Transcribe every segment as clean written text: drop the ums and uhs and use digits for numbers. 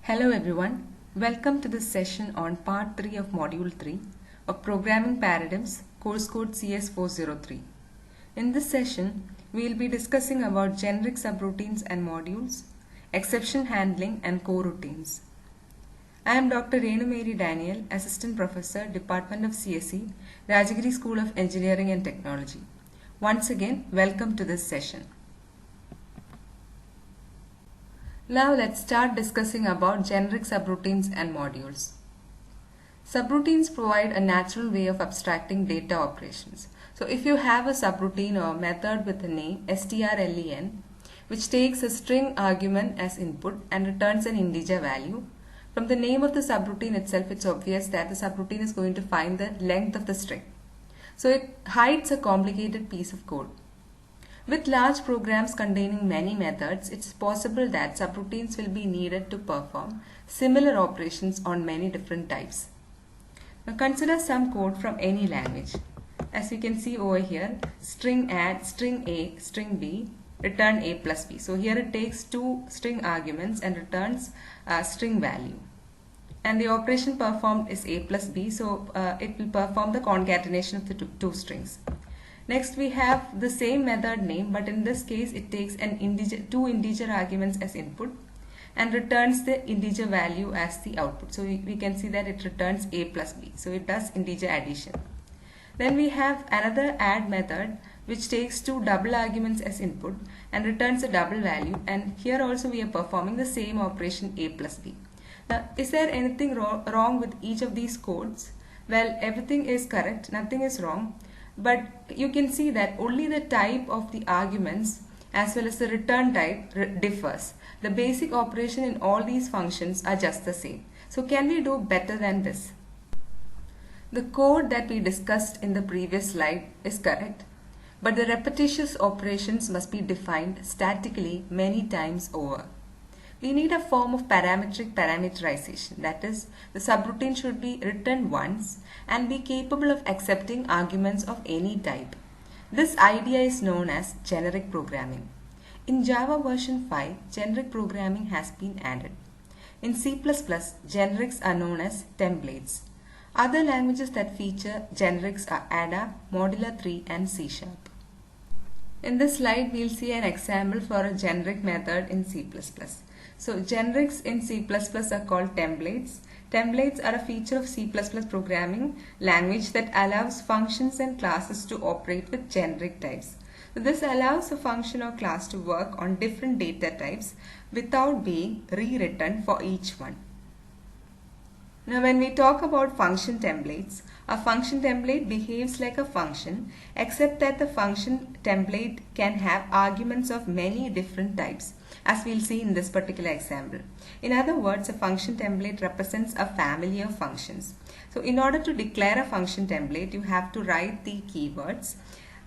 Hello everyone, welcome to this session on part 3 of module 3 of Programming Paradigms, course code CS403. In this session, we will be discussing about generic subroutines and modules, exception handling and coroutines. I am Dr. Renu Mary Daniel, Assistant Professor, Department of CSE, Rajagiri School of Engineering and Technology. Once again, welcome to this session. Now let's start discussing about generic subroutines and modules. Subroutines provide a natural way of abstracting data operations. So if you have a subroutine or method with a name strlen, which takes a string argument as input and returns an integer value, from the name of the subroutine itself it's obvious that the subroutine is going to find the length of the string. So it hides a complicated piece of code. With large programs containing many methods, it's possible that subroutines will be needed to perform similar operations on many different types. Now consider some code from any language. As you can see over here, string add, string A, string B, return A plus B. So here it takes two string arguments and returns a string value. And the operation performed is A plus B, so it will perform the concatenation of the two strings. Next we have the same method name, but in this case it takes two integer arguments as input and returns the integer value as the output. So we can see that it returns A plus B. So it does integer addition. Then we have another add method which takes two double arguments as input and returns a double value, and here also we are performing the same operation A plus B. Now is there anything wrong with each of these codes? Well, everything is correct, nothing is wrong. But you can see that only the type of the arguments as well as the return type differs. The basic operation in all these functions are just the same. So can we do better than this? The code that we discussed in the previous slide is correct, but the repetitious operations must be defined statically many times over. We need a form of parametric parameterization, that is, the subroutine should be written once and be capable of accepting arguments of any type. This idea is known as generic programming. In Java version 5, generic programming has been added. In C++, generics are known as templates. Other languages that feature generics are Ada, Modular 3 and C#. In this slide, we'll see an example for a generic method in C++. So generics in C++ are called templates. Templates are a feature of C++ programming language that allows functions and classes to operate with generic types. So this allows a function or class to work on different data types without being rewritten for each one. Now when we talk about function templates, a function template behaves like a function except that the function template can have arguments of many different types, as we'll see in this particular example. In other words, a function template represents a family of functions. So in order to declare a function template, you have to write the keywords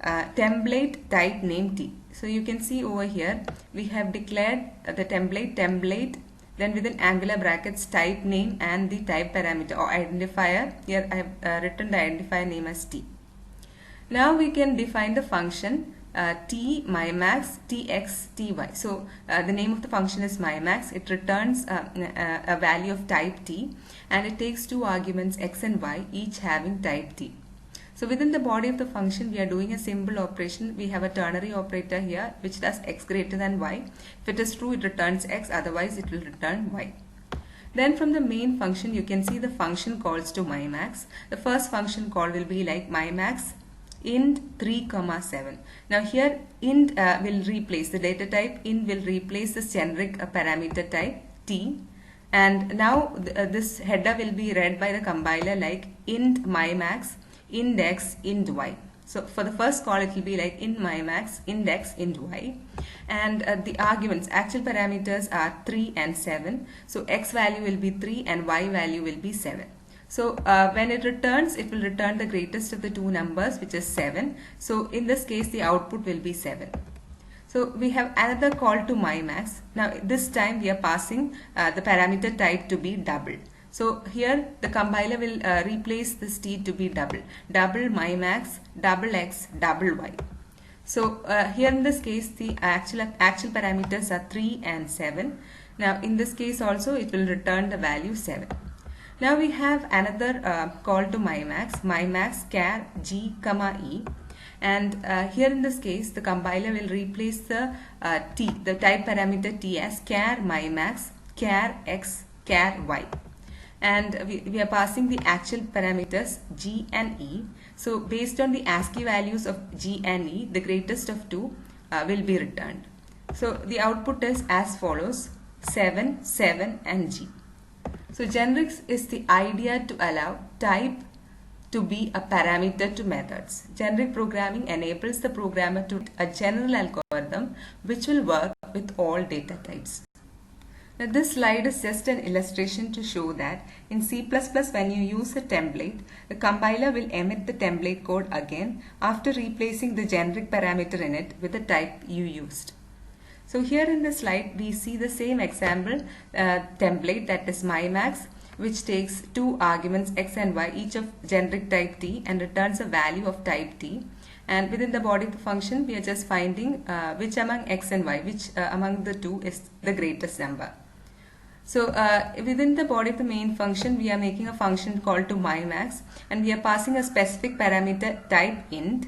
template type name T. So you can see over here we have declared the template, then within angular brackets type name and the type parameter or identifier. Here I have written the identifier name as T. Now we can define the function T mymax tx ty. So the name of the function is mymax. It returns a value of type T and it takes two arguments x and y, each having type T. So within the body of the function we are doing a simple operation. We have a ternary operator here which does x greater than y. If it is true, it returns x, otherwise it will return y. Then from the main function you can see the function calls to mymax. The first function call will be like mymax int 3, 7. Now here int will replace the data type, int will replace this generic parameter type T, and now this header will be read by the compiler like int mymax index int y. So for the first call it will be like int mymax index int y, and the arguments, actual parameters are 3 and 7. So x value will be 3 and y value will be 7. So when it returns, it will return the greatest of the two numbers, which is 7. So in this case the output will be 7. So we have another call to mymax. Now this time we are passing the parameter type to be double. So here the compiler will replace this T to be double mymax, double x, double y. So here in this case the actual parameters are 3 and 7. Now in this case also it will return the value 7. Now we have another call to mymax char g comma e, and here in this case the compiler will replace the the type parameter t as char mymax char x char y, and we are passing the actual parameters g and e. So based on the ASCII values of g and e, the greatest of two will be returned. So the output is as follows: 7, 7 and g. So generics is the idea to allow type to be a parameter to methods. Generic programming enables the programmer to a general algorithm which will work with all data types. Now this slide is just an illustration to show that in C++ when you use a template, the compiler will emit the template code again after replacing the generic parameter in it with the type you used. So here in the slide we see the same example template, that is mymax, which takes two arguments x and y, each of generic type t, and returns a value of type t. And within the body of the function we are just finding which among x and y, which among the two is the greatest number. So within the body of the main function we are making a function called to mymax, and we are passing a specific parameter type int,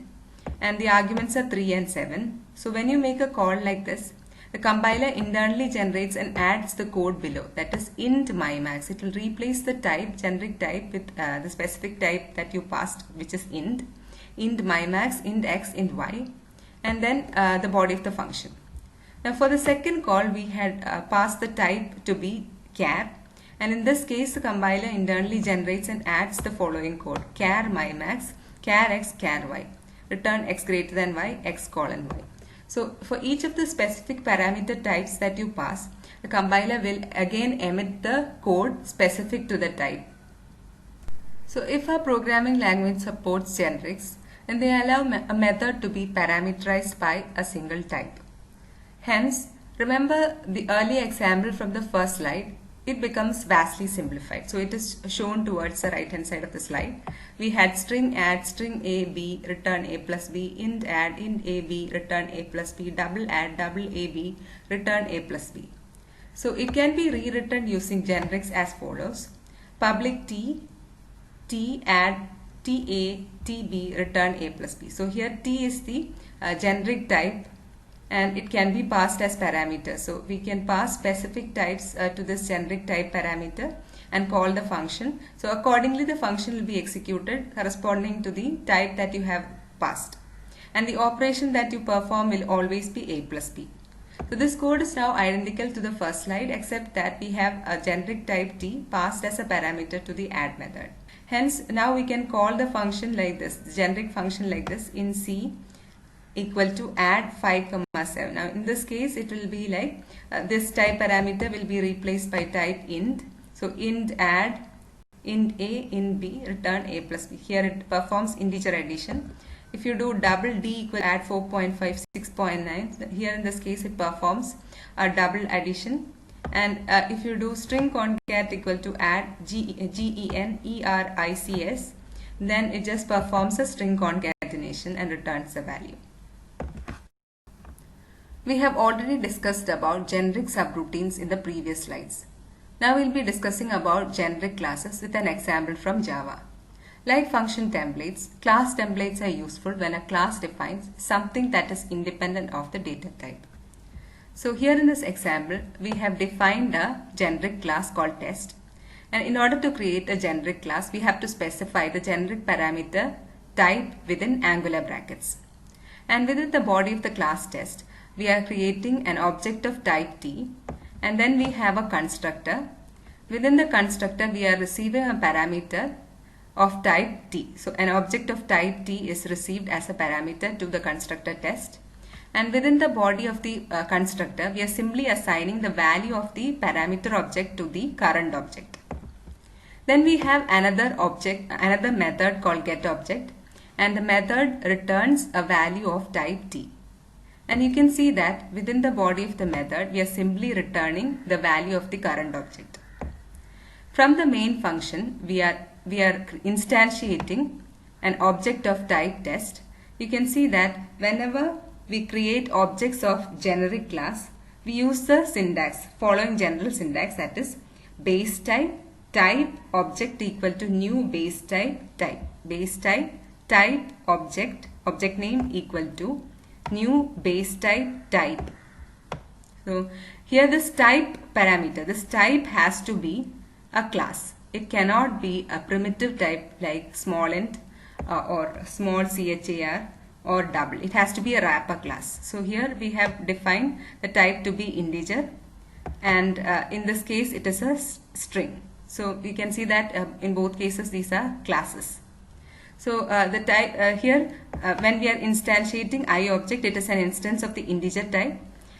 and the arguments are 3 and 7. So when you make a call like this, the compiler internally generates and adds the code below, that is int mymax. It will replace the type, generic type, with the specific type that you passed, which is int mymax, int x, int y, and then the body of the function. Now for the second call we had passed the type to be char, and in this case the compiler internally generates and adds the following code: char mymax, char x, char y, return x greater than y, x colon y. So for each of the specific parameter types that you pass, the compiler will again emit the code specific to the type. So if a programming language supports generics, then they allow a method to be parameterized by a single type. Hence, remember the earlier example from the first slide, it becomes vastly simplified. So it is shown towards the right hand side of the slide. We had string add, string a, b, return a plus b, int add, int a, b, return a plus b, double add, double a, b, return a plus b. So it can be rewritten using generics as follows: public t, t add, t a, t b, return a plus b. So here t is the generic type, and it can be passed as parameter. So we can pass specific types to this generic type parameter and call the function. So accordingly the function will be executed corresponding to the type that you have passed, and the operation that you perform will always be a plus b. So this code is now identical to the first slide, except that we have a generic type t passed as a parameter to the add method. Hence now we can call the function like this, the generic function like this, in C equal to add 5, 7. Now in this case it will be like this type parameter will be replaced by type int. So int add, int a, int b, return a plus b. Here it performs integer addition. If you do double d equal add 4.5, 6.9, here in this case it performs a double addition. And if you do string concat equal to add GENERICS, then it just performs a string concatenation and returns the value. We have already discussed about generic subroutines in the previous slides. Now we will be discussing about generic classes with an example from Java. Like function templates, class templates are useful when a class defines something that is independent of the data type. So here in this example, we have defined a generic class called test. And in order to create a generic class, we have to specify the generic parameter type within angular brackets. And within the body of the class test, we are creating an object of type t, and then we have a constructor. Within the constructor we are receiving a parameter of type t. So an object of type t is received as a parameter to the constructor test, and within the body of the constructor we are simply assigning the value of the parameter object to the current object. Then we have another method called getObject, and the method returns a value of type t. And you can see that within the body of the method, we are simply returning the value of the current object. From the main function, we are instantiating an object of type test. You can see that whenever we create objects of generic class, we use the syntax, following general syntax, that is base type, type, object equal to new base type, type. Base type, type, object name equal to new base type, type. So here this type parameter, this type has to be a class. It cannot be a primitive type like small int or small char or double. It has to be a wrapper class. So here we have defined the type to be integer, and in this case it is a string. So you can see that in both cases these are classes. So the type here when we are instantiating I object, it is an instance of the integer type,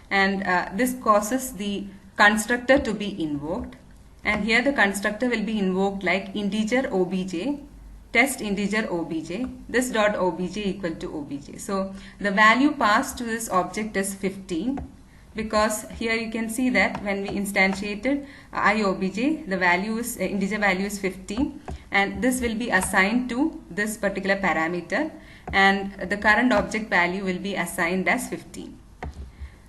and this causes the constructor to be invoked, and here the constructor will be invoked like integer obj, test integer obj, this dot obj equal to obj. So the value passed to this object is 15, because here you can see that when we instantiated I obj, the value is integer value is 15, and this will be assigned to this particular parameter, and the current object value will be assigned as 15.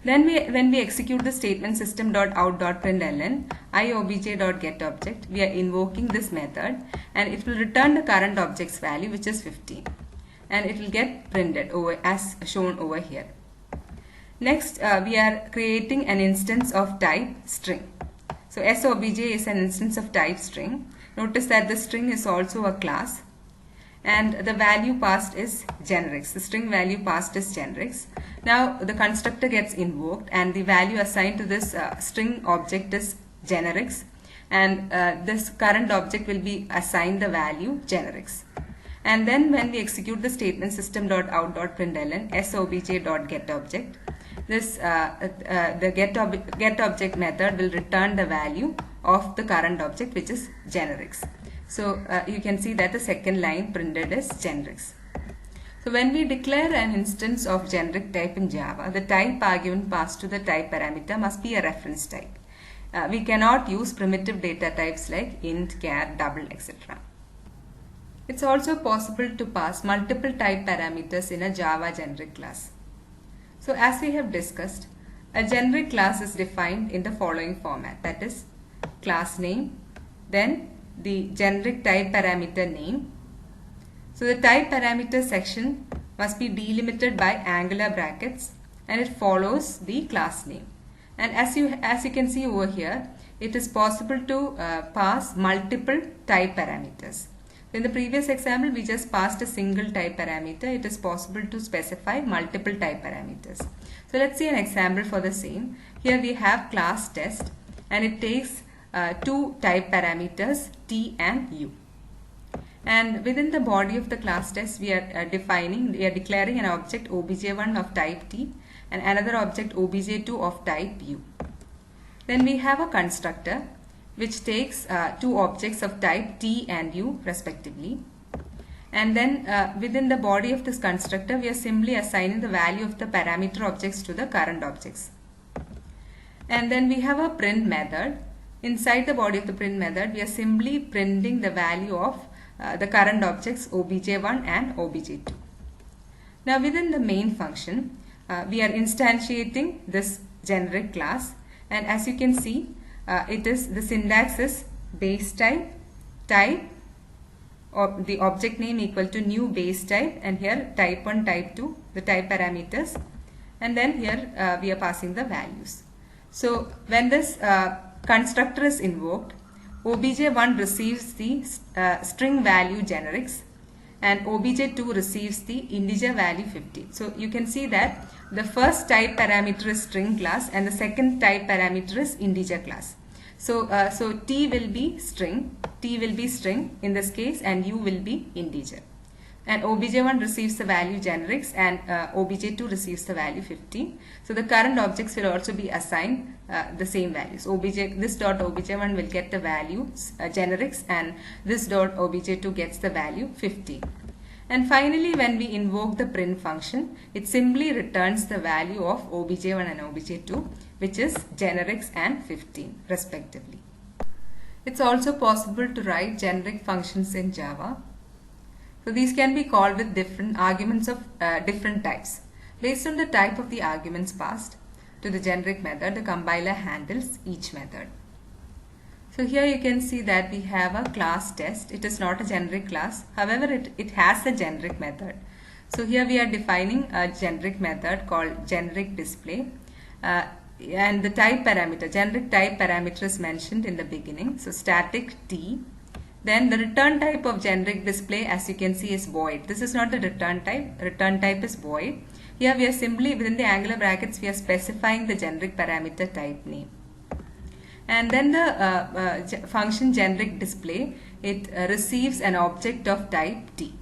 Then when we execute the statement system.out.println iobj.getObject, we are invoking this method, and it will return the current object's value, which is 15, and it will get printed over as shown over here. Next, we are creating an instance of type string. So sobj is an instance of type string. Notice that the string is also a class, and the value passed is generics. The string value passed is generics. Now the constructor gets invoked, and the value assigned to this string object is generics, and this current object will be assigned the value generics. And then when we execute the statement system.out.println sobj.getObject, this the getObject method will return the value of the current object, which is generics. So you can see that the second line printed is generics. So when we declare an instance of generic type in Java, the type argument passed to the type parameter must be a reference type. We cannot use primitive data types like int, char, double, etc. It's also possible to pass multiple type parameters in a Java generic class. So as we have discussed, a generic class is defined in the following format, that is class name, then the generic type parameter name. So the type parameter section must be delimited by angular brackets, and it follows the class name. And as you can see over here, it is possible to pass multiple type parameters. In the previous example, we just passed a single type parameter. It is possible to specify multiple type parameters. So let's see an example for the same. Here we have class test, and it takes two type parameters t and u. And within the body of the class test, we are declaring an object obj1 of type t and another object obj2 of type u. Then we have a constructor which takes two objects of type t and u respectively. And then within the body of this constructor, we are simply assigning the value of the parameter objects to the current objects. And then we have a print method. Inside the body of the print method, we are simply printing the value of the current objects obj1 and obj2. Now within the main function, we are instantiating this generic class, and as you can see, the syntax is base type, type, the object name equal to new base type, and here type 1, type 2, the type parameters, and then here we are passing the values. So when this constructor is invoked, obj1 receives the string value generics, and obj2 receives the integer value 50. So you can see that the first type parameter is string class and the second type parameter is integer class. So t will be string in this case, and u will be integer. And obj1 receives the value generics, and obj2 receives the value 50. So the current objects will also be assigned the same values. This dot obj1 will get the value generics, and this dot obj2 gets the value 50. And finally, when we invoke the print function, it simply returns the value of obj1 and obj2, which is generics and 15 respectively. It's also possible to write generic functions in Java. So these can be called with different arguments of different types. Based on the type of the arguments passed, to the generic method, the compiler handles each method. So here you can see that we have a class test. It is not a generic class. However, it has a generic method. So here we are defining a generic method called generic display. And the type parameter, generic type parameter is mentioned in the beginning. So static T. Then the return type of generic display, as you can see, is void. This is not the return type. Return type is void. Here we are simply within the angular brackets we are specifying the generic parameter type name. And then the function generic display, it receives an object of type T.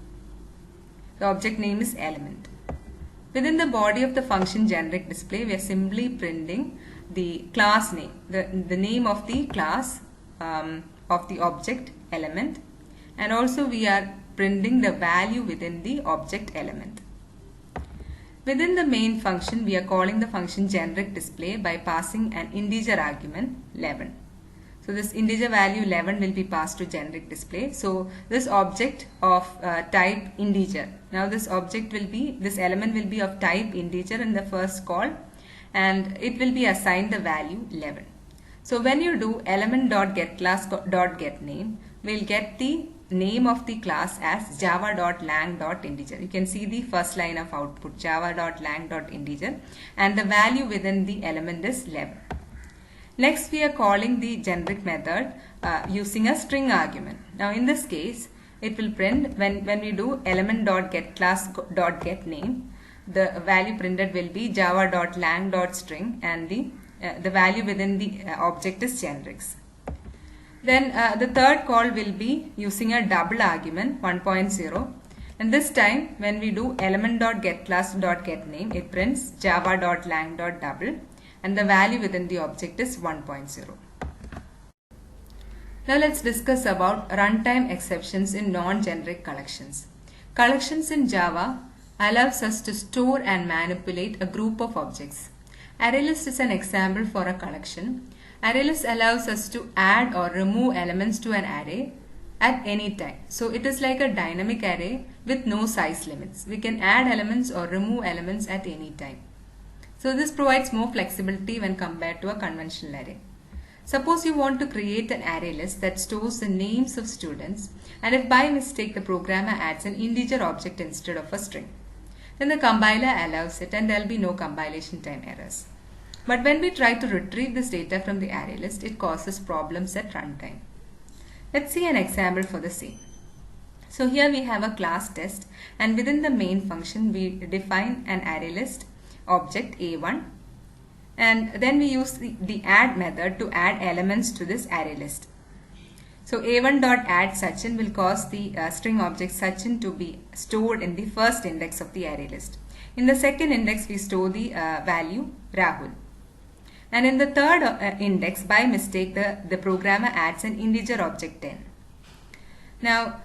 The object name is element. Within the body of the function generic display, we are simply printing the class name, the name of the class of the object element, and also we are printing the value within the object element. Within the main function, we are calling the function generic display by passing an integer argument 11. So this integer value 11 will be passed to generic display. So this object of type integer. Now this element will be of type integer in the first call, and it will be assigned the value 11. So when you do element.getClass.getName, we'll get the name of the class as java.lang.integer. You can see the first line of output, java.lang.integer, and the value within the element is 11. Next, we are calling the generic method using a string argument. Now in this case, it will print when we do element.getClass.getName, the value printed will be java.lang.string, and the value within the object is generics. Then the third call will be using a double argument 1.0, and this time when we do element.getClass.getName, it prints java.lang.double, and the value within the object is 1.0. Now let's discuss about runtime exceptions in non-generic collections. Collections in Java allows us to store and manipulate a group of objects. ArrayList is an example for a collection. ArrayList allows us to add or remove elements to an array at any time. So it is like a dynamic array with no size limits. We can add elements or remove elements at any time. So this provides more flexibility when compared to a conventional array. Suppose you want to create an array list that stores the names of students, and if by mistake the programmer adds an integer object instead of a string, then the compiler allows it and there will be no compilation time errors. But when we try to retrieve this data from the array list, it causes problems at runtime. Let's see an example for the same. So here we have a class test, and within the main function we define an array list object A1, and then we use the add method to add elements to this array list. So A1.add Sachin will cause the string object Sachin to be stored in the first index of the array list. In the second index we store the value Rahul. And in the third index, by mistake, the programmer adds an integer object 10. Now,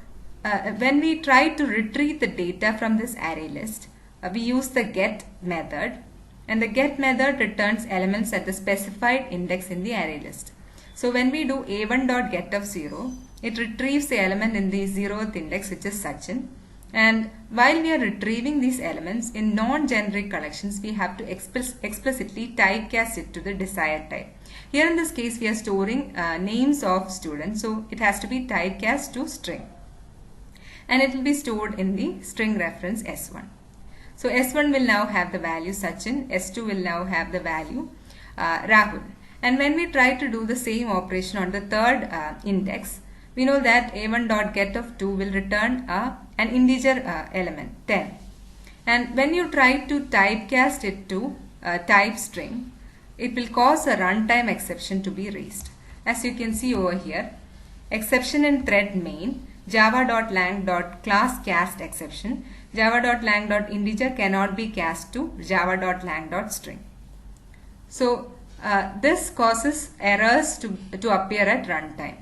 when we try to retrieve the data from this array list, we use the get method, and the get method returns elements at the specified index in the array list. So when we do a1.get of 0, it retrieves the element in the 0th index, which is Sachin. And while we are retrieving these elements in non-generic collections, we have to explicitly typecast it to the desired type. Here in this case, we are storing names of students, so it has to be typecast to string. And it will be stored in the string reference S1. So S1 will now have the value Sachin, S2 will now have the value Rahul. And when we try to do the same operation on the third index, we know that a1.get of 2 will return an integer element 10. And when you try to typecast it to type string, it will cause a runtime exception to be raised. As you can see over here, exception in thread main, java.lang.class_cast exception, java.lang.integer cannot be cast to java.lang.string. So this causes errors to appear at runtime.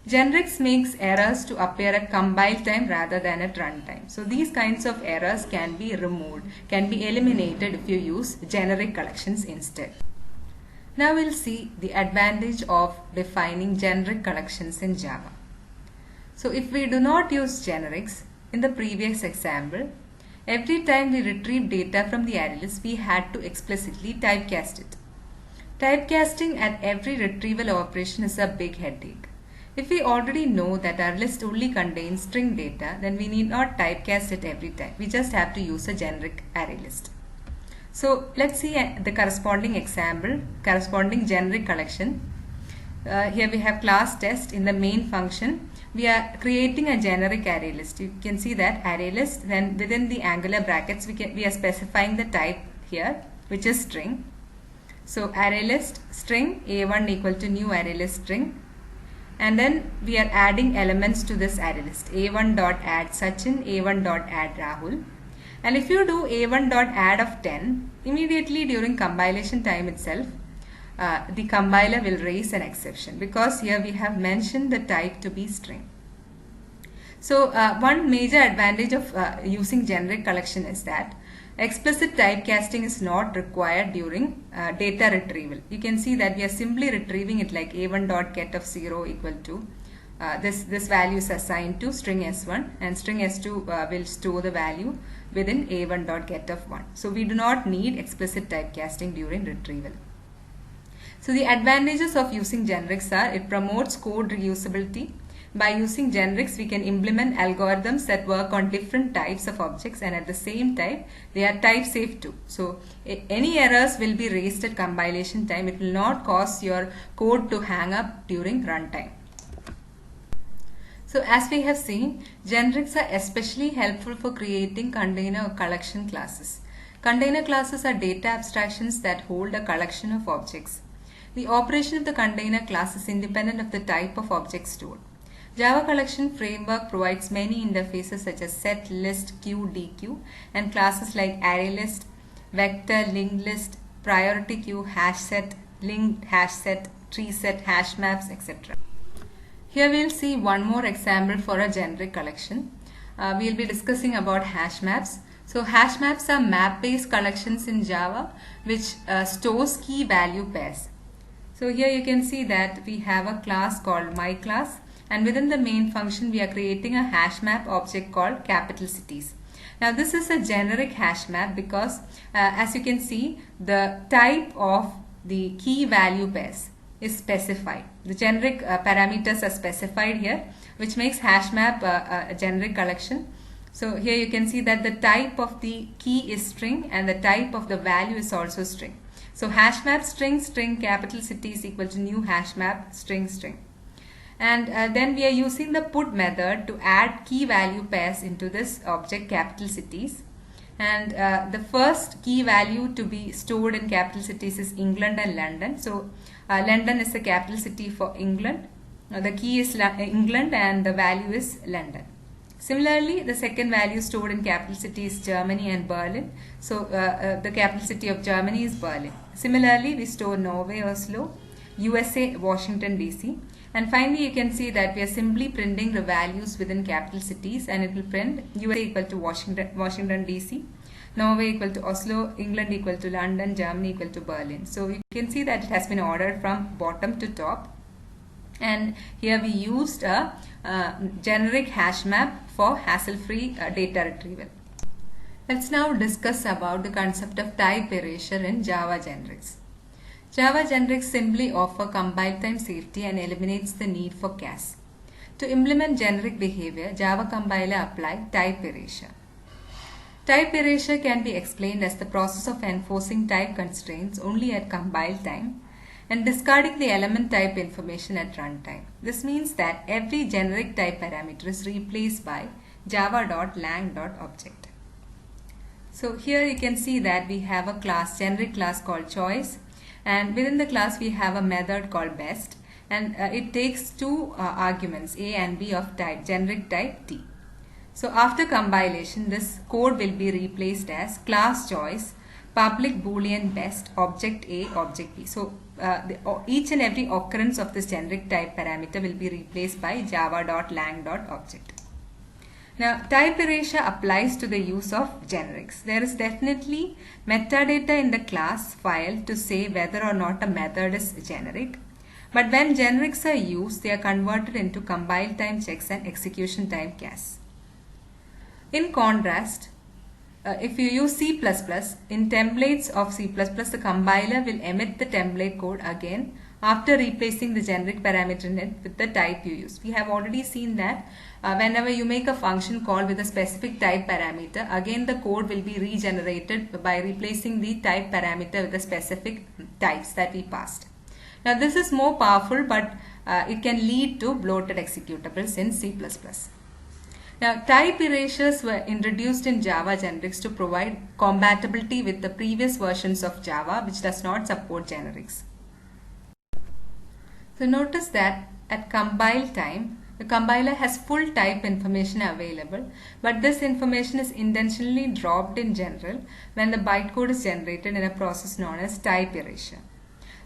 Generics makes errors to appear at compile time rather than at runtime. So these kinds of errors can be removed, can be eliminated if you use generic collections instead. Now we'll see the advantage of defining generic collections in Java. So if we do not use generics, in the previous example, every time we retrieve data from the array list, we had to explicitly typecast it. Typecasting at every retrieval operation is a big headache. If we already know that our list only contains string data, then we need not typecast it every time. We just have to use a generic array list. So let's see the corresponding example, corresponding generic collection. Here we have class test. In the main function, we are creating a generic array list. You can see that array list, then within the angular brackets we are specifying the type here, which is string. So array list string a1 equal to new array list string, and then we are adding elements to this array list. a1 dot add Sachin, a1 dot add Rahul. And if you do a1 dot add of 10, immediately during compilation time itself, the compiler will raise an exception because here we have mentioned the type to be string. So one major advantage of using generic collection is that explicit typecasting is not required during data retrieval. You can see that we are simply retrieving it like a1 dot get of 0 equal to this value is assigned to string s1, and string s2 will store the value within a1 dot get of 1. So we do not need explicit typecasting during retrieval. So the advantages of using generics are it promotes code reusability. By using generics, we can implement algorithms that work on different types of objects, and at the same time, they are type safe too. So any errors will be raised at compilation time. It will not cause your code to hang up during runtime. So as we have seen, generics are especially helpful for creating container or collection classes. Container classes are data abstractions that hold a collection of objects. The operation of the container class is independent of the type of object stored. Java Collection Framework provides many interfaces such as set, list, queue, dequeue, and classes like array list, vector, linked list, priority queue, hash set, linked hash set, tree set, hash maps, etc. Here we will see one more example for a generic collection. We will be discussing about hash maps. So hash maps are map-based collections in Java which stores key value pairs. So here you can see that we have a class called myClass, and within the main function we are creating a hash map object called capital cities. Now this is a generic hash map because as you can see, the type of the key value pairs is specified. The generic parameters are specified here, which makes hash map a generic collection. So here you can see that the type of the key is string and the type of the value is also string. So hash map string string capital cities equal to new hash map string string. And then we are using the put method to add key value pairs into this object capital cities. And the first key value to be stored in capital cities is England and London. So London is the capital city for England. The key is England and the value is London. Similarly, the second value stored in capital city is Germany and Berlin. So the capital city of Germany is Berlin. Similarly, we store Norway, Oslo, USA, Washington, DC. And finally, you can see that we are simply printing the values within capital cities, and it will print USA equal to Washington, DC, Norway equal to Oslo, England equal to London, Germany equal to Berlin. So you can see that it has been ordered from bottom to top. And here we used a generic hash map for hassle-free data retrieval. Let's now discuss about the concept of type erasure in Java generics. Java generics simply offer compile time safety and eliminates the need for cache. To implement generic behavior, Java compiler applied type erasure. Type erasure can be explained as the process of enforcing type constraints only at compile time and discarding the element type information at runtime. This means that every generic type parameter is replaced by java.lang.object. So here you can see that we have a class, generic class called choice, and within the class we have a method called best, and it takes two arguments a and b of type generic type t. So after compilation, this code will be replaced as class choice public boolean best object a object b. So each and every occurrence of this generic type parameter will be replaced by java.lang.object. Now, type erasure applies to the use of generics. There is definitely metadata in the class file to say whether or not a method is generic. But when generics are used, they are converted into compile time checks and execution time caches. In contrast, if you use C++, in templates of C++, the compiler will emit the template code again after replacing the generic parameter in it with the type you use. We have already seen that whenever you make a function call with a specific type parameter, again the code will be regenerated by replacing the type parameter with the specific types that we passed. Now this is more powerful, but it can lead to bloated executables in C++. Now, type erasures were introduced in Java generics to provide compatibility with the previous versions of Java, which does not support generics. So notice that at compile time, the compiler has full type information available, but this information is intentionally dropped in general when the bytecode is generated in a process known as type erasure.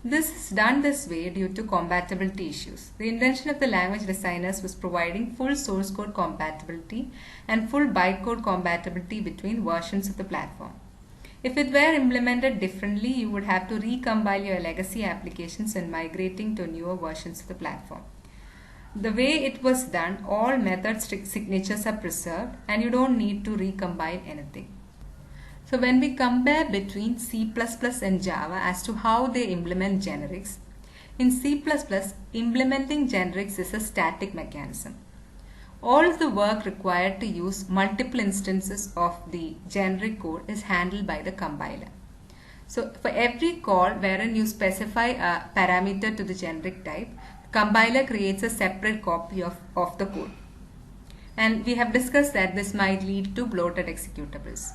This is done this way due to compatibility issues. The intention of the language designers was providing full source code compatibility and full bytecode compatibility between versions of the platform. If it were implemented differently, you would have to recompile your legacy applications when migrating to newer versions of the platform. The way it was done, all method signatures are preserved and you don't need to recompile anything. So when we compare between C++ and Java as to how they implement generics, in C++ implementing generics is a static mechanism. All of the work required to use multiple instances of the generic code is handled by the compiler. So for every call wherein you specify a parameter to the generic type, the compiler creates a separate copy of the code. And we have discussed that this might lead to bloated executables.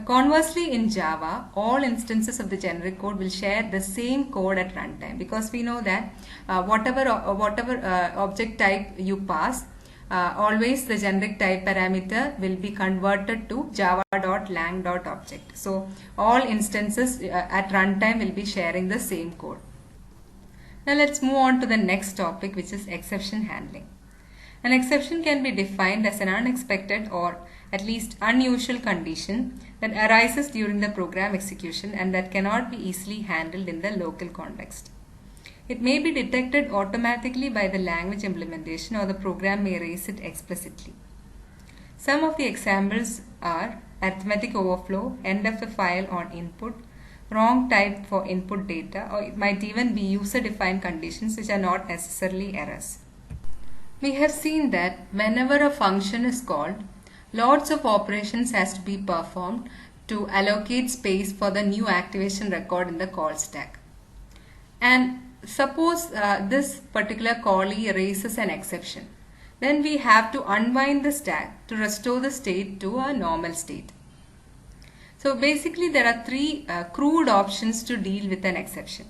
Conversely, in Java, all instances of the generic code will share the same code at runtime, because we know that whatever object type you pass, always the generic type parameter will be converted to java.lang.object. So all instances at runtime will be sharing the same code. Now let's move on to the next topic, which is exception handling. An exception can be defined as an unexpected or at least unusual condition that arises during the program execution and that cannot be easily handled in the local context. It may be detected automatically by the language implementation, or the program may raise it explicitly. Some of the examples are arithmetic overflow, end of the file on input, wrong type for input data, or it might even be user-defined conditions which are not necessarily errors. We have seen that whenever a function is called, lots of operations has to be performed to allocate space for the new activation record in the call stack. And suppose this particular callee raises an exception. Then we have to unwind the stack to restore the state to a normal state. So basically there are three crude options to deal with an exception.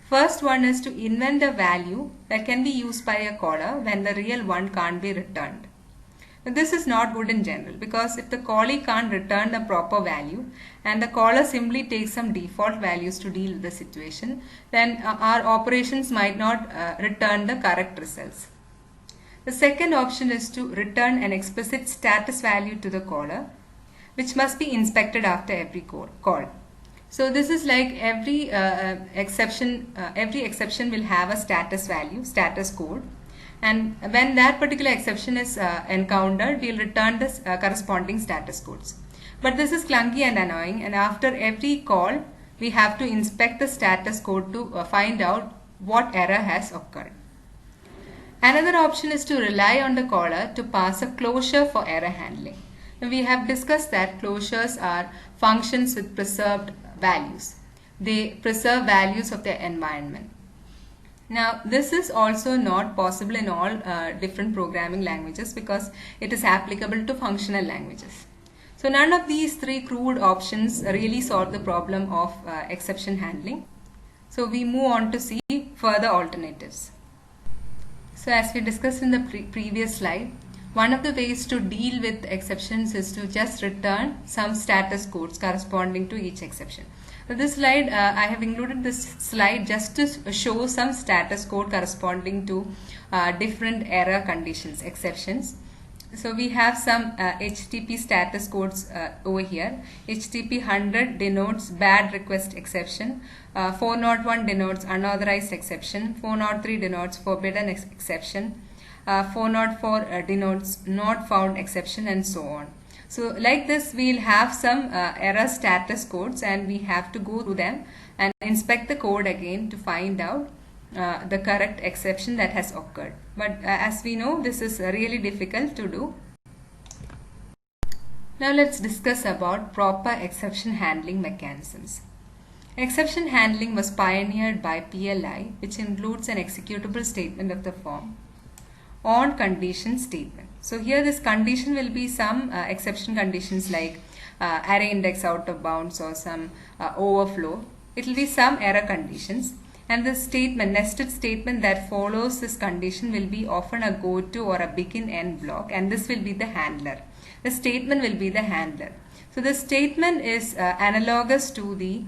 First one is to invent a value that can be used by a caller when the real one can't be returned. Now, this is not good in general, because if the callee can't return the proper value and the caller simply takes some default values to deal with the situation, then our operations might not return the correct results. The second option is to return an explicit status value to the caller, which must be inspected after every call. So this is like every exception will have a status value, status code, and when that particular exception is encountered, we'll return the corresponding status codes. But this is clunky and annoying, and after every call, we have to inspect the status code to find out what error has occurred. Another option is to rely on the caller to pass a closure for error handling. Now, we have discussed that closures are functions with preserved values. They preserve values of their environment. Now, this is also not possible in all different programming languages, because it is applicable to functional languages. So none of these three crude options really solve the problem of exception handling. So we move on to see further alternatives. So as we discussed in the previous slide, one of the ways to deal with exceptions is to just return some status codes corresponding to each exception. So this slide, I have included this slide just to show some status code corresponding to different error conditions, exceptions. So we have some HTTP status codes over here. HTTP 100 denotes bad request exception, 401 denotes unauthorized exception, 403 denotes forbidden exception, 404 denotes not found exception, and so on. So like this, we'll have some error status codes, and we have to go through them and inspect the code again to find out the correct exception that has occurred. But as we know, this is really difficult to do. Now let's discuss about proper exception handling mechanisms. Exception handling was pioneered by PLI, which includes an executable statement of the form on condition statement. So here this condition will be some exception conditions like array index out of bounds or some overflow. It will be some error conditions, and the statement, nested statement that follows this condition will be often a go to or a begin end block, and this will be the handler. The statement will be the handler. So the statement is analogous to the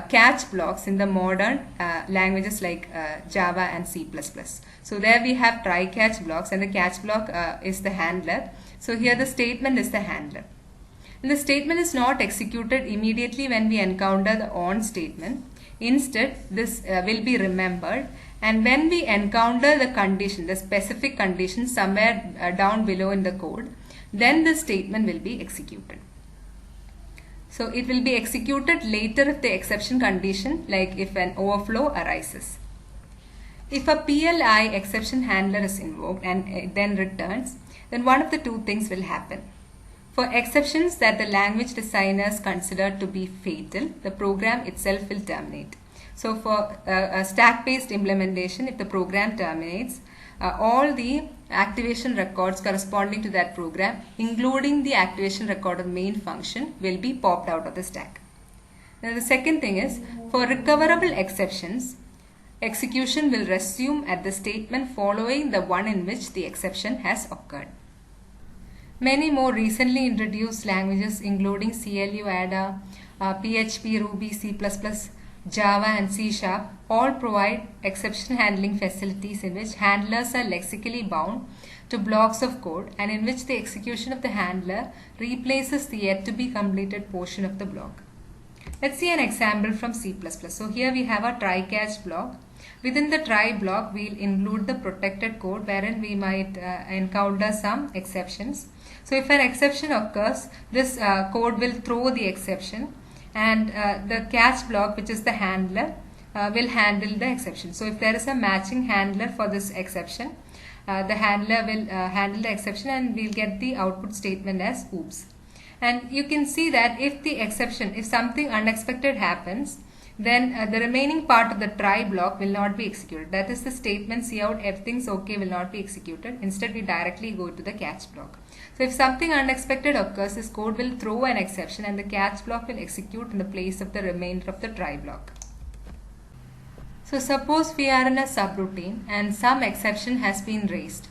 catch blocks in the modern languages like Java and C++. So there we have try catch blocks, and the catch block is the handler. So here the statement is the handler. And the statement is not executed immediately when we encounter the on statement. Instead, this will be remembered, and when we encounter the condition, the specific condition somewhere down below in the code, then the statement will be executed. So it will be executed later if the exception condition, like if an overflow arises. If a PLI exception handler is invoked and it then returns, then one of the two things will happen. For exceptions that the language designers consider to be fatal, the program itself will terminate. So for a stack-based implementation, if the program terminates, all the activation records corresponding to that program, including the activation record of main function, will be popped out of the stack. Now the second thing is, for recoverable exceptions, execution will resume at the statement following the one in which the exception has occurred. Many more recently introduced languages including CLU, Ada, PHP, Ruby, C++, Java and C# all provide exception handling facilities in which handlers are lexically bound to blocks of code and in which the execution of the handler replaces the yet to be completed portion of the block. Let's see an example from C++. So here we have a try catch block. Within the try block, we'll include the protected code wherein we might encounter some exceptions. So if an exception occurs, this code will throw the exception, and the catch block, which is the handler, will handle the exception. So if there is a matching handler for this exception, the handler will handle the exception, and we'll get the output statement as oops. And you can see that if the exception, if something unexpected happens, then the remaining part of the try block will not be executed. That is the statement cout everything's okay will not be executed. Instead, we directly go to the catch block. So if something unexpected occurs, this code will throw an exception and the catch block will execute in the place of the remainder of the try block. So suppose we are in a subroutine and some exception has been raised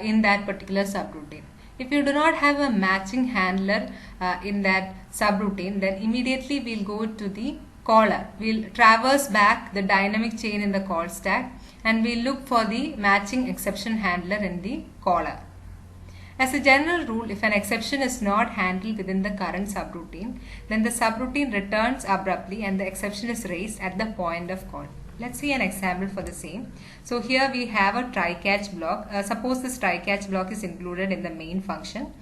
in that particular subroutine. If you do not have a matching handler in that subroutine, then immediately we'll go to the caller. We'll traverse back the dynamic chain in the call stack and we'll look for the matching exception handler in the caller. As a general rule, if an exception is not handled within the current subroutine, then the subroutine returns abruptly and the exception is raised at the point of call. Let's see an example for the same. So here we have a try catch block. Suppose this try catch block is included in the main function.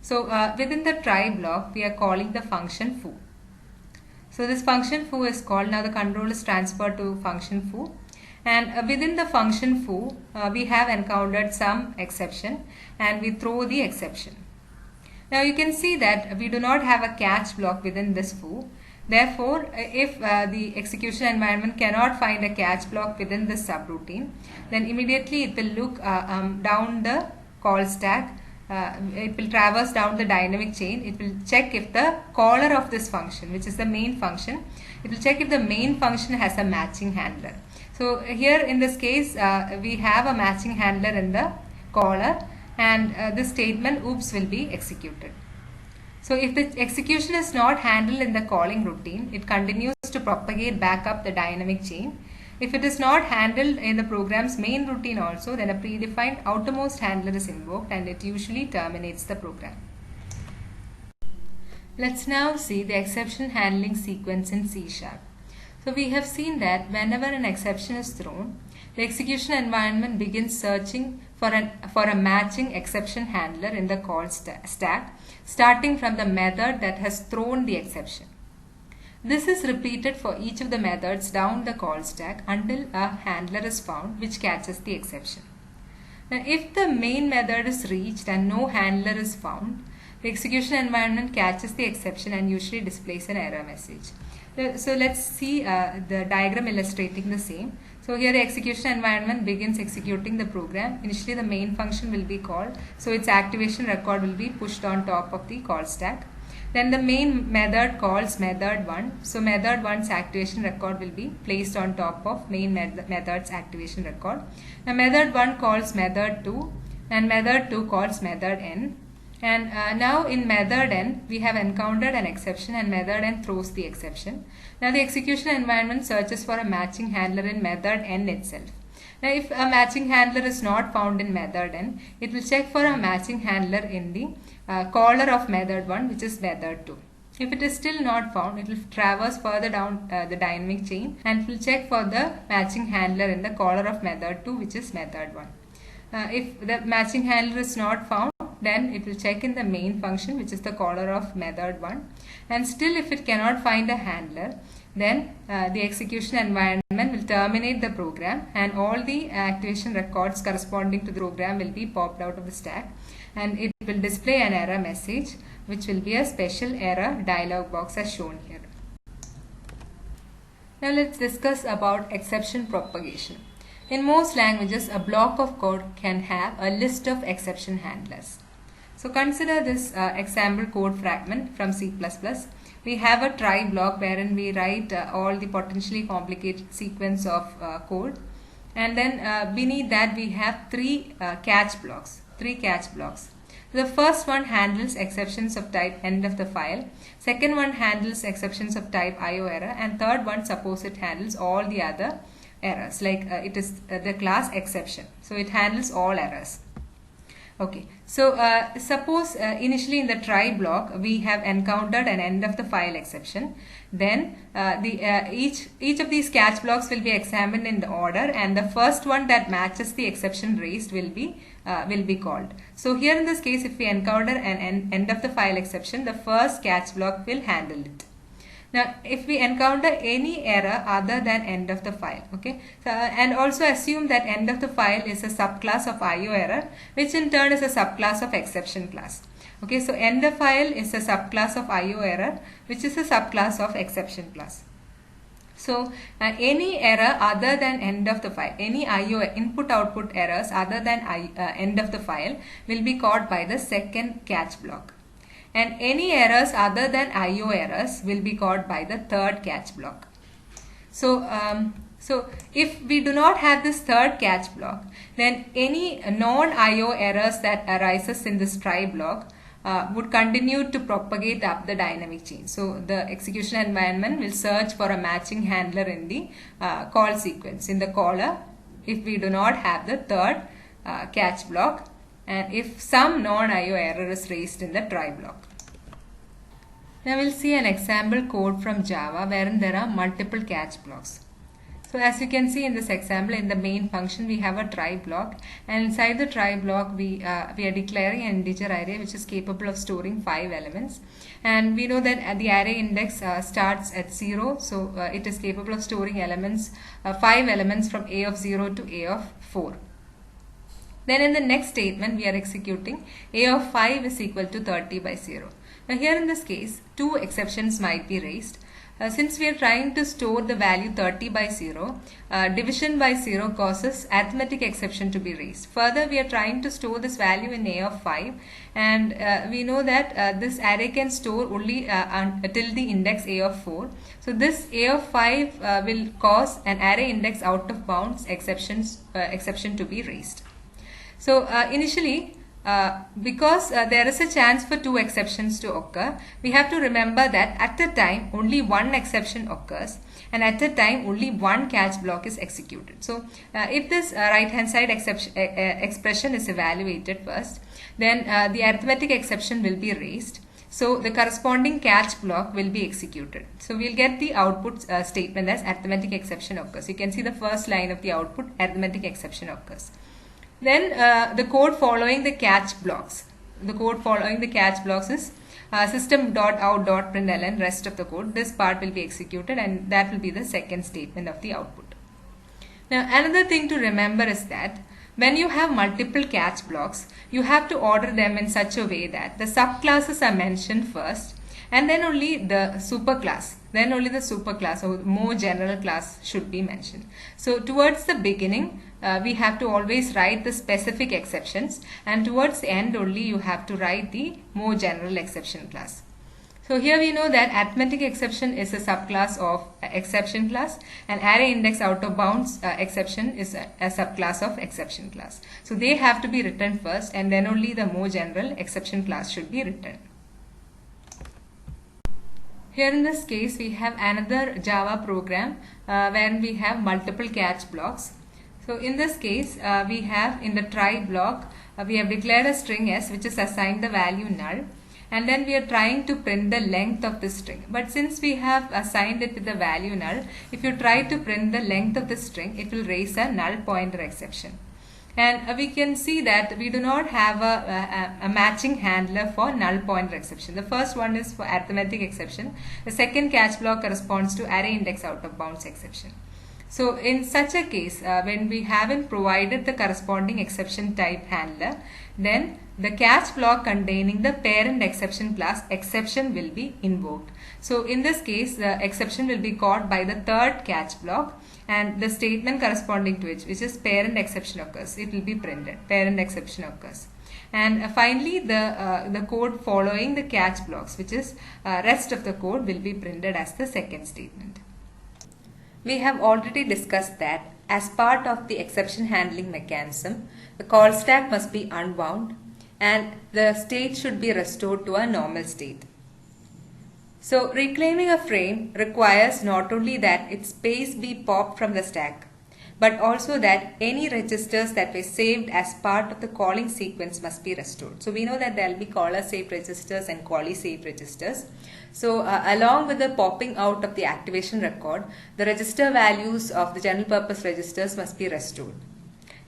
So within the try block, we are calling the function foo. So this function foo is called. Now the control is transferred to function foo, and within the function foo we have encountered some exception and we throw the exception. Now you can see that we do not have a catch block within this foo. Therefore, if the execution environment cannot find a catch block within this subroutine, then immediately it will look down the call stack. It will traverse down the dynamic chain. It will check if the caller of this function, which is the main function, it will check if the main function has a matching handler. So here in this case, we have a matching handler in the caller, and this statement oops will be executed. So if the execution is not handled in the calling routine, it continues to propagate back up the dynamic chain. If it is not handled in the program's main routine also, then a predefined outermost handler is invoked and it usually terminates the program. Let's now see the exception handling sequence in C#. So we have seen that whenever an exception is thrown, the execution environment begins searching for a matching exception handler in the call stack, starting from the method that has thrown the exception. This is repeated for each of the methods down the call stack until a handler is found which catches the exception. Now, if the main method is reached and no handler is found, the execution environment catches the exception and usually displays an error message. So let's see the diagram illustrating the same. So here the execution environment begins executing the program. Initially the main function will be called, so its activation record will be pushed on top of the call stack. Then the main method calls method 1. So method 1's activation record will be placed on top of main method's activation record. Now method 1 calls method 2 and method 2 calls method n. And now in method n we have encountered an exception and method n throws the exception. Now the execution environment searches for a matching handler in method n itself. Now if a matching handler is not found in method n, it will check for a matching handler in the caller of method 1, which is method 2. If it is still not found, it will traverse further down the dynamic chain and it will check for the matching handler in the caller of method 2, which is method 1. If the matching handler is not found, then it will check in the main function, which is the caller of method 1. And still if it cannot find a handler, then the execution environment will terminate the program and all the activation records corresponding to the program will be popped out of the stack, and it will display an error message, which will be a special error dialog box as shown here. Now let's discuss about exception propagation. In most languages, a block of code can have a list of exception handlers. So consider this example code fragment from C++. We have a try block wherein we write all the potentially complicated sequence of code, and then beneath that we have three catch blocks. The first one handles exceptions of type end of the file, second one handles exceptions of type IO error, and third one, suppose it handles all the other errors, like it is the class exception, so it handles all errors. Okay, so suppose initially in the try block we have encountered an end of the file exception. Then each of these catch blocks will be examined in the order, and the first one that matches the exception raised will be called. So here in this case, if we encounter an end of the file exception, the first catch block will handle it. Now, if we encounter any error other than end of the file, okay, so, and also assume that end of the file is a subclass of IO error, which in turn is a subclass of exception class. Okay, so end of file is a subclass of IO error, which is a subclass of exception class. So any error other than end of the file, any IO input-output errors other than end of the file will be caught by the second catch block. And any errors other than IO errors will be caught by the third catch block. So if we do not have this third catch block, then any non-IO errors that arises in this try block would continue to propagate up the dynamic chain. So the execution environment will search for a matching handler in the call sequence, in the caller, if we do not have the third catch block, and if some non-IO error is raised in the try block. Now we'll see an example code from Java wherein there are multiple catch blocks. So as you can see in this example, in the main function we have a try block, and inside the try block we are declaring an integer array which is capable of storing 5 elements, and we know that the array index starts at 0, so it is capable of storing elements 5 elements from a of 0 to a of 4. Then in the next statement we are executing a of 5 is equal to 30 by 0. Now here in this case, two exceptions might be raised. Since we are trying to store the value 30 by 0, division by 0 causes arithmetic exception to be raised. Further, we are trying to store this value in a of 5, and we know that this array can store only till the index a of 4. So this a of 5 will cause an array index out of bounds exception to be raised. So initially, because there is a chance for two exceptions to occur, we have to remember that at a time only one exception occurs, and at a time only one catch block is executed. So if this right hand side expression is evaluated first, then the arithmetic exception will be raised. So the corresponding catch block will be executed. So we'll get the output statement as arithmetic exception occurs. You can see the first line of the output, arithmetic exception occurs. Then the code following the catch blocks. The code following the catch blocks is system.out.println, rest of the code. This part will be executed and that will be the second statement of the output. Now another thing to remember is that when you have multiple catch blocks, you have to order them in such a way that the subclasses are mentioned first and then only the superclass, or more general class should be mentioned. So towards the beginning, we have to always write the specific exceptions, and towards the end only you have to write the more general exception class. So here we know that arithmetic exception is a subclass of exception class, and array index out of bounds exception is a subclass of exception class. So they have to be written first and then only the more general exception class should be written. Here in this case we have another Java program where we have multiple catch blocks. So in this case we have in the try block we have declared a string s which is assigned the value null, and then we are trying to print the length of the string. But since we have assigned it with the value null, if you try to print the length of the string, it will raise a null pointer exception. And we can see that we do not have a matching handler for null pointer exception. The first one is for arithmetic exception. The second catch block corresponds to array index out of bounds exception. So in such a case, when we haven't provided the corresponding exception type handler, then the catch block containing the parent exception class exception will be invoked. So in this case, the exception will be caught by the third catch block, and the statement corresponding to it, which is parent exception occurs, it will be printed. Parent exception occurs. And finally, the code following the catch blocks, which is rest of the code, will be printed as the second statement. We have already discussed that as part of the exception handling mechanism, the call stack must be unwound and the state should be restored to a normal state. So reclaiming a frame requires not only that its space be popped from the stack, but also that any registers that were saved as part of the calling sequence must be restored. So we know that there will be caller saved registers and callee saved registers. So along with the popping out of the activation record, the register values of the general purpose registers must be restored.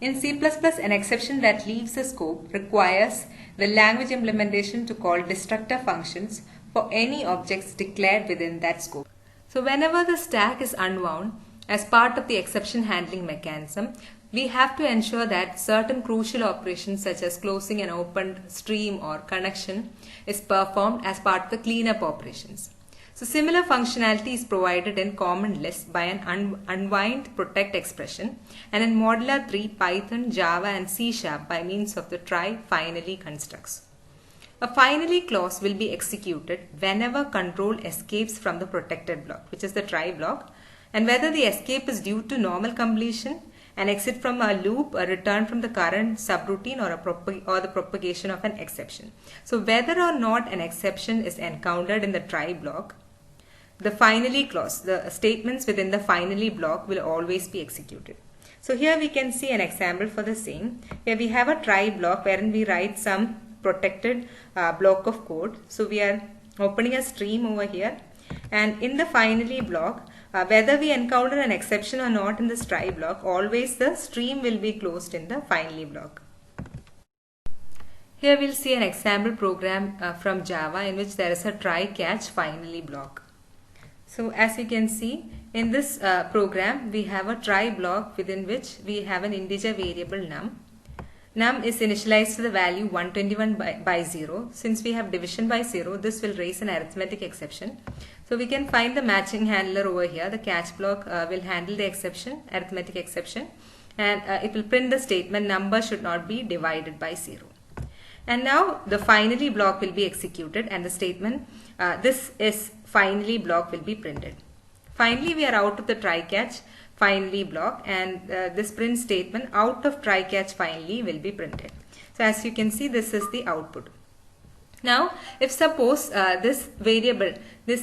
In C++, an exception that leaves the scope requires the language implementation to call destructor functions for any objects declared within that scope. So whenever the stack is unwound as part of the exception handling mechanism, we have to ensure that certain crucial operations such as closing an opened stream or connection is performed as part of the cleanup operations. So similar functionality is provided in common list by an unwind protect expression, and in Modular 3, Python, Java and C# by means of the try finally constructs. A finally clause will be executed whenever control escapes from the protected block, which is the try block, and whether the escape is due to normal completion, an exit from a loop, a return from the current subroutine, or the propagation of an exception. So whether or not an exception is encountered in the try block, the finally clause, the statements within the finally block will always be executed. So here we can see an example for the same. Here we have a try block wherein we write some protected block of code. So we are opening a stream over here, and in the finally block, whether we encounter an exception or not in this try block, always the stream will be closed in the finally block. Here we'll see an example program from Java in which there is a try catch finally block. So as you can see, in this program we have a try block within which we have an integer variable num. Num is initialized to the value 121 by 0. Since we have division by 0, this will raise an arithmetic exception. So we can find the matching handler over here. The catch block will handle the exception, arithmetic exception, and it will print the statement number should not be divided by 0. And now the finally block will be executed, and the statement this is finally block will be printed. Finally, we are out of the try catch finally block, and this print statement out of try catch finally will be printed. So as you can see, this is the output. Now if suppose this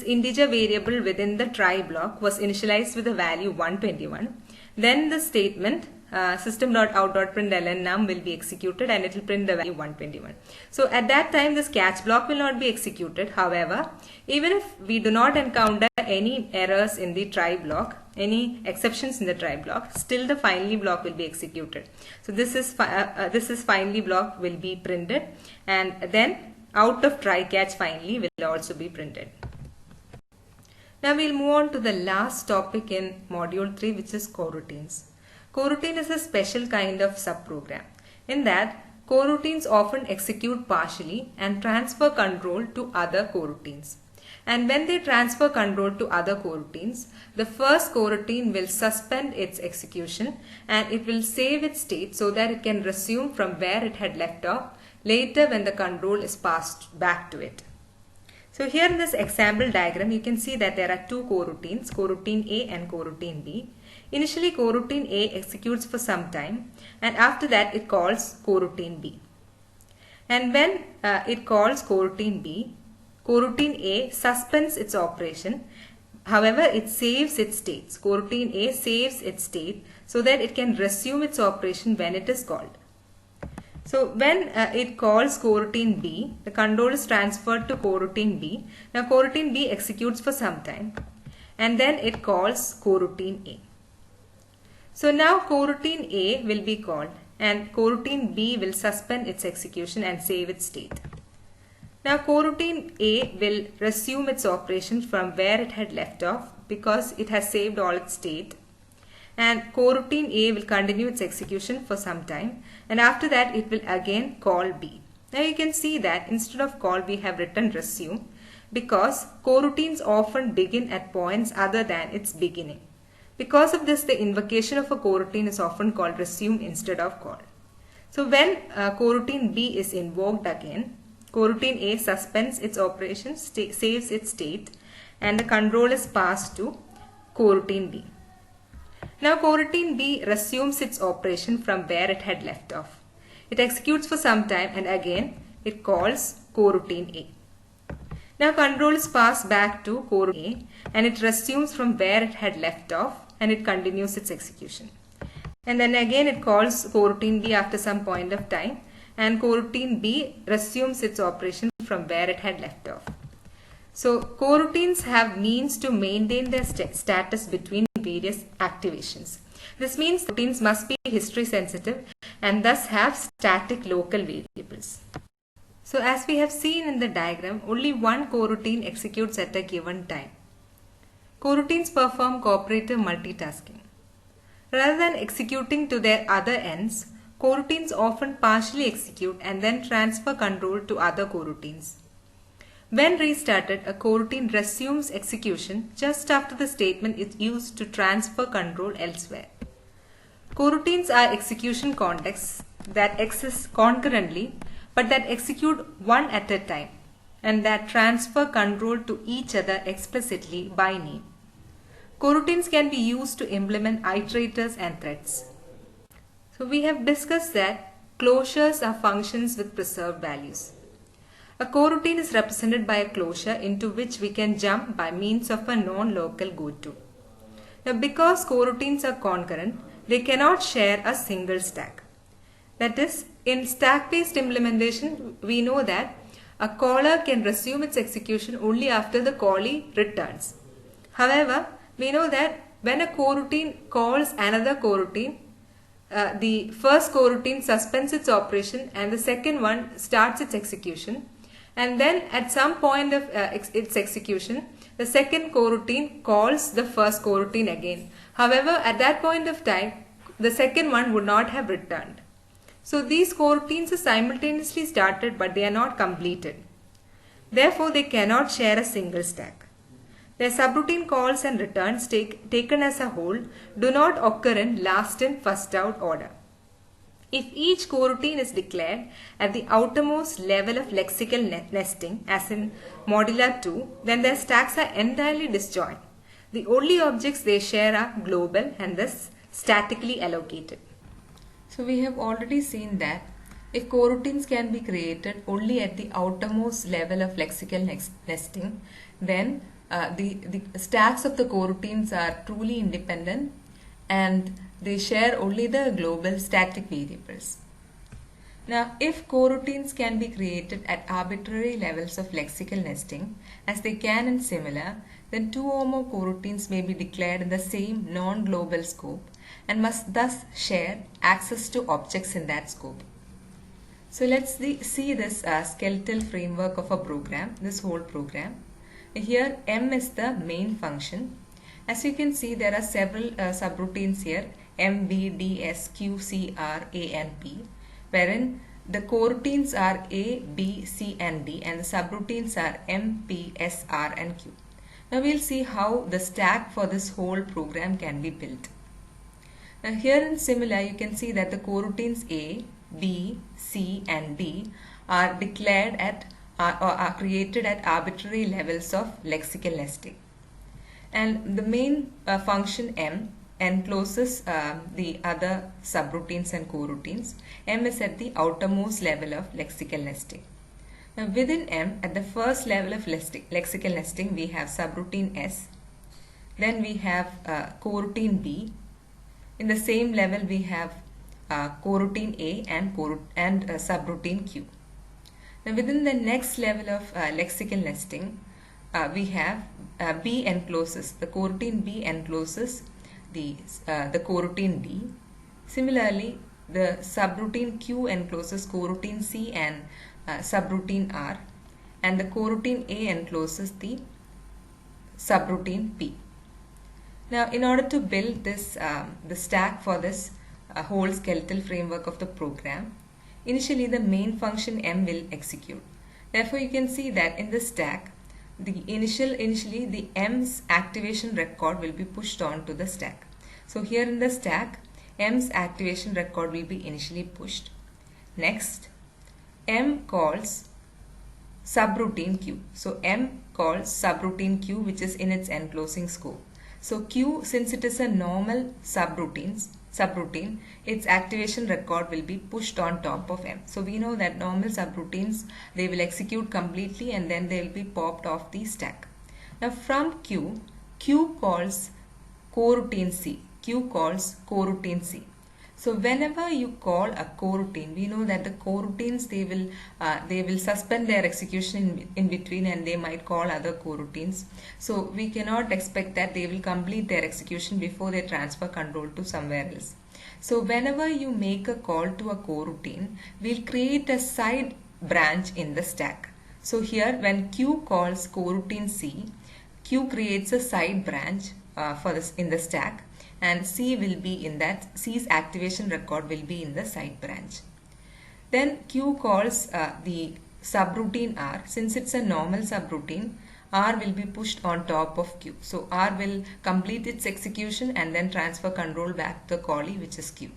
integer variable within the try block was initialized with the value 121, then the statement system.out.println num will be executed and it will print the value 121. So at that time this catch block will not be executed. However, even if we do not encounter any errors in the try block, any exceptions in the try block, still the finally block will be executed. So this is finally block will be printed, and then out of try catch finally will also be printed. Now we'll move on to the last topic in module 3, which is coroutines. Coroutine is a special kind of subprogram in that coroutines often execute partially and transfer control to other coroutines. And when they transfer control to other coroutines, the first coroutine will suspend its execution and it will save its state so that it can resume from where it had left off later when the control is passed back to it. So here in this example diagram, you can see that there are two coroutines, coroutine A and coroutine B. Initially, coroutine A executes for some time, and after that it calls coroutine B. And when it calls coroutine B, coroutine A suspends its operation. However, it saves its states. Coroutine A saves its state so that it can resume its operation when it is called. So when it calls coroutine B, the control is transferred to coroutine B. Now coroutine B executes for some time and then it calls coroutine A. So now coroutine A will be called and coroutine B will suspend its execution and save its state. Now coroutine A will resume its operation from where it had left off because it has saved all its state, and coroutine A will continue its execution for some time, and after that it will again call B. Now you can see that instead of call we have written resume because coroutines often begin at points other than its beginning. Because of this, the invocation of a coroutine is often called resume instead of call. So when coroutine B is invoked again, coroutine A suspends its operation, saves its state, and the control is passed to coroutine B. Now coroutine B resumes its operation from where it had left off. It executes for some time and again it calls coroutine A. Now control is passed back to coroutine A and it resumes from where it had left off and it continues its execution. And then again it calls coroutine B after some point of time and coroutine B resumes its operation from where it had left off. So coroutines have means to maintain their status between various activations. This means routines must be history sensitive and thus have static local variables. So as we have seen in the diagram, only one coroutine executes at a given time. Coroutines perform cooperative multitasking. Rather than executing to their other ends, coroutines often partially execute and then transfer control to other coroutines. When restarted, a coroutine resumes execution just after the statement is used to transfer control elsewhere. Coroutines are execution contexts that exist concurrently but that execute one at a time and that transfer control to each other explicitly by name. Coroutines can be used to implement iterators and threads. So we have discussed that closures are functions with preserved values. A coroutine is represented by a closure into which we can jump by means of a non-local goto. Now because coroutines are concurrent, they cannot share a single stack. That is, in stack-based implementation, we know that a caller can resume its execution only after the callee returns. However, we know that when a coroutine calls another coroutine, the first coroutine suspends its operation and the second one starts its execution, and then at some point of its execution, the second coroutine calls the first coroutine again. However, at that point of time, the second one would not have returned. So these coroutines are simultaneously started but they are not completed. Therefore, they cannot share a single stack. Their subroutine calls and returns taken as a whole do not occur in last in first out order. If each coroutine is declared at the outermost level of lexical nesting, as in modular 2, then their stacks are entirely disjoint. The only objects they share are global and thus statically allocated. So we have already seen that if coroutines can be created only at the outermost level of lexical nesting, then the stacks of the coroutines are truly independent and They share only the global static variables. Now, if coroutines can be created at arbitrary levels of lexical nesting, as they can in similar, then two or more coroutines may be declared in the same non-global scope and must thus share access to objects in that scope. So let's see this skeletal framework of a program, this whole program. Here M is the main function. As you can see, there are several subroutines here, M, B, D, S, Q, C, R, A and P, wherein the coroutines are A, B, C and D and the subroutines are M, P, S, R and Q. Now we'll see how the stack for this whole program can be built. Now here in similar, you can see that the coroutines A, B, C and D are declared at are created at arbitrary levels of lexical nesting. And the main function M encloses the other subroutines and coroutines. M is at the outermost level of lexical nesting. Now within M, at the first level of lexical nesting, we have subroutine S. Then we have coroutine B. In the same level, we have coroutine A and subroutine Q. Now within the next level of lexical nesting, we have B encloses, the coroutine B encloses the coroutine D. Similarly, the subroutine Q encloses coroutine C and subroutine R, and the coroutine A encloses the subroutine P. Now, in order to build this the stack for this whole skeletal framework of the program, initially the main function M will execute. Therefore, you can see that in the stack, initially the M's activation record will be pushed on to the stack. So here in the stack, M's activation record will be initially pushed. Next, M calls subroutine Q. So M calls subroutine Q, which is in its enclosing scope. So Q, since it is a normal subroutine, its activation record will be pushed on top of M. So we know that normal subroutines, they will execute completely and then they will be popped off the stack. Now from Q, Q calls coroutine C. Q calls coroutine C. So whenever you call a coroutine, we know that the coroutines, they will suspend their execution in between and they might call other coroutines. So we cannot expect that they will complete their execution before they transfer control to somewhere else. So whenever you make a call to a coroutine, we'll create a side branch in the stack. So here when Q calls coroutine C, Q creates a side branch in the stack, and C will be in that, C's activation record will be in the side branch. Then Q calls the subroutine R. Since it's a normal subroutine, R will be pushed on top of Q. So R will complete its execution and then transfer control back to the callee, which is Q.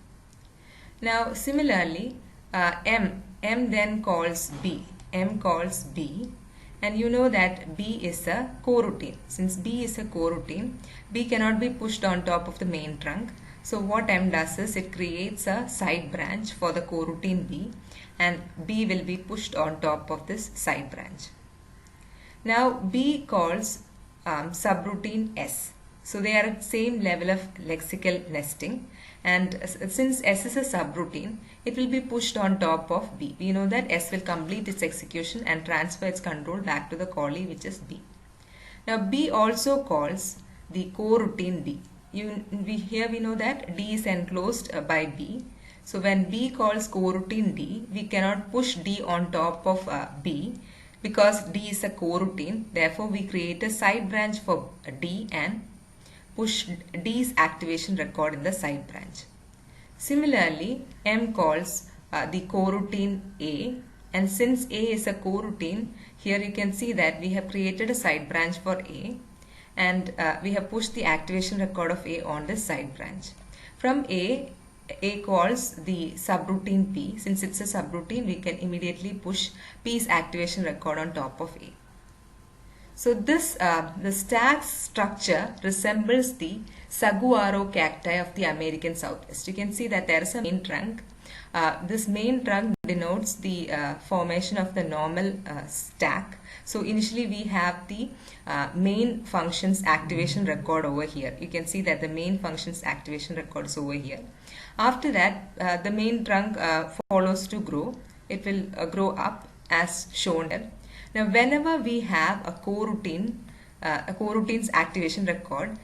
Now similarly, M then calls B. M calls B. And you know that B is a coroutine. Since B is a coroutine, B cannot be pushed on top of the main trunk. So what M does is it creates a side branch for the coroutine B, and B will be pushed on top of this side branch. Now B calls subroutine S. So they are at the same level of lexical nesting, and since S is a subroutine, it will be pushed on top of B. We know that S will complete its execution and transfer its control back to the callee, which is B. Now B also calls the coroutine D. Here we know that D is enclosed by B. So when B calls coroutine D, we cannot push D on top of B because D is a coroutine. Therefore, we create a side branch for D and push D's activation record in the side branch. Similarly, M calls the coroutine A, and since A is a coroutine, here you can see that we have created a side branch for A, and we have pushed the activation record of A on this side branch. From A calls the subroutine P. Since it's a subroutine, we can immediately push P's activation record on top of A. So this the stack structure resembles the saguaro cacti of the American Southwest. You can see that there is a main trunk this main trunk denotes the formation of the normal stack. So initially we have the main functions activation record over here. You can see that the main functions activation record is over here. After that, the main trunk follows to grow. It will grow up as shown here. Now whenever we have a coroutine's activation record,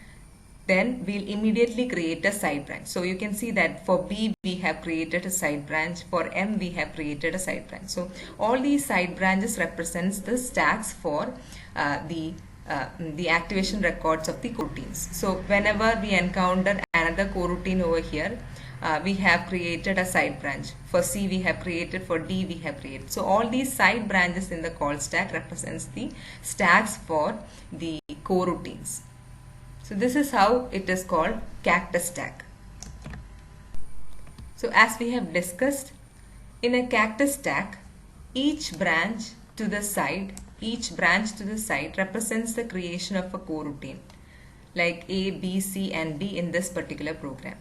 then we'll immediately create a side branch. So you can see that for B we have created a side branch, for M we have created a side branch. So all these side branches represents the stacks for the activation records of the coroutines. So whenever we encounter another coroutine over here, we have created a side branch. For C we have created, for D we have created. So all these side branches in the call stack represents the stacks for the coroutines. So this is how it is called cactus stack. So as we have discussed, in a cactus stack, each branch to the side represents the creation of a coroutine, like A, B, C and D in this particular program.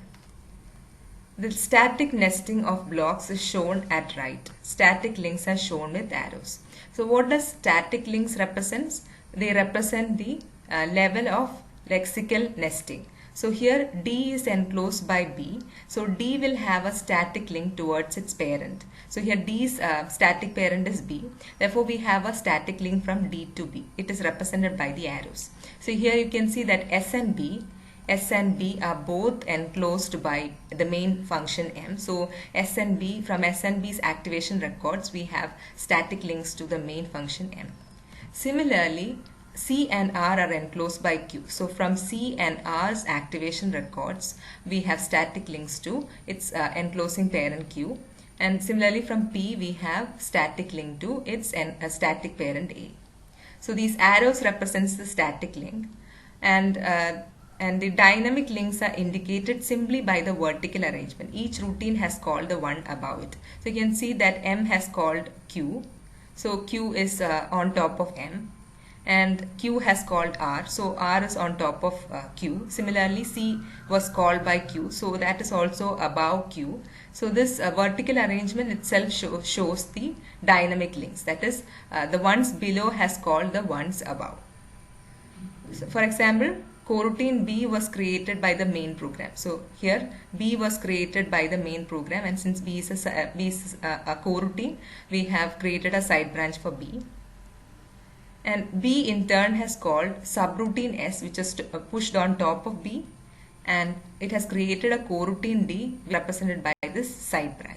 The static nesting of blocks is shown at right. Static links are shown with arrows. So what does static links represent? They represent the level of lexical nesting. So here D is enclosed by B. So D will have a static link towards its parent. So here D's static parent is B. Therefore we have a static link from D to B. It is represented by the arrows. So here you can see that S and B are both enclosed by the main function M. So from S and B's activation records we have static links to the main function M. Similarly, C and R are enclosed by Q. So from C and R's activation records, we have static links to its enclosing parent Q. And similarly from P, we have static link to its static parent A. So these arrows represents the static link, and the dynamic links are indicated simply by the vertical arrangement. Each routine has called the one above it. So you can see that M has called Q. So Q is on top of M. And Q has called R, so R is on top of Q. Similarly, C was called by Q, so that is also above Q. So this vertical arrangement itself shows the dynamic links, that is the ones below has called the ones above. So for example, coroutine B was created by the main program. So here B was created by the main program, and since B is a coroutine, we have created a side branch for B. And B in turn has called subroutine S, which is pushed on top of B, and it has created a coroutine D represented by this side branch.